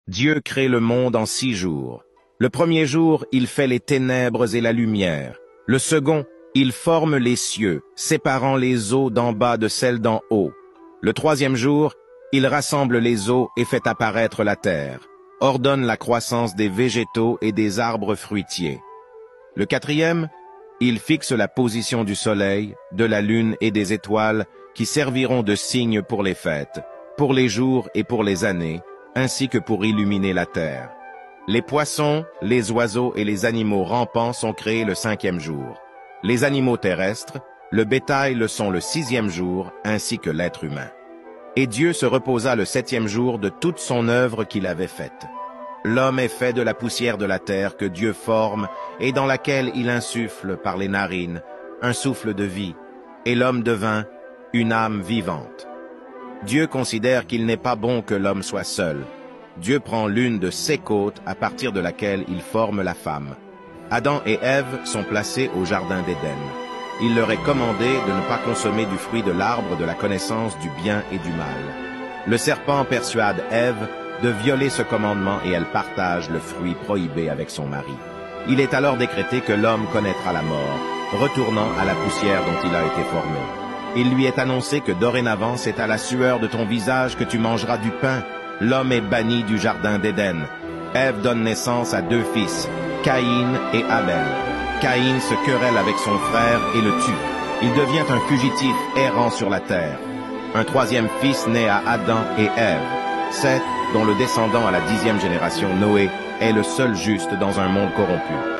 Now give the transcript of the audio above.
Dieu crée le monde en 6 jours. Le premier jour, il fait les ténèbres et la lumière. Le second, il forme les cieux, séparant les eaux d'en bas de celles d'en haut. Le troisième jour, il rassemble les eaux et fait apparaître la terre, ordonne la croissance des végétaux et des arbres fruitiers. Le quatrième, il fixe la position du soleil, de la lune et des étoiles qui serviront de signes pour les fêtes, pour les jours et pour les années, ainsi que pour illuminer la terre. Les poissons, les oiseaux et les animaux rampants sont créés le 5e jour. Les animaux terrestres, le bétail le sont le 6e jour, ainsi que l'être humain. Et Dieu se reposa le 7e jour de toute son œuvre qu'il avait faite. L'homme est fait de la poussière de la terre que Dieu forme et dans laquelle il insuffle par les narines un souffle de vie, et l'homme devint une âme vivante. Dieu considère qu'il n'est pas bon que l'homme soit seul. Dieu prend l'une de ses côtes à partir de laquelle il forme la femme. Adam et Ève sont placés au jardin d'Éden. Il leur est commandé de ne pas consommer du fruit de l'arbre de la connaissance du bien et du mal. Le serpent persuade Ève de violer ce commandement et elle partage le fruit prohibé avec son mari. Il est alors décrété que l'homme connaîtra la mort, retournant à la poussière dont il a été formé. Il lui est annoncé que dorénavant c'est à la sueur de ton visage que tu mangeras du pain. L'homme est banni du jardin d'Éden. Ève donne naissance à 2 fils, Caïn et Abel. Caïn se querelle avec son frère et le tue. Il devient un fugitif errant sur la terre. Un 3e fils naît à Adam et Ève. Seth, dont le descendant à la 10e génération, Noé, est le seul juste dans un monde corrompu.